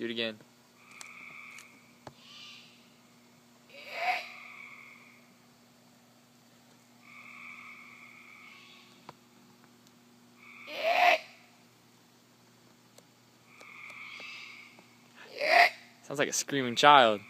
Do it again. Sounds like a screaming child.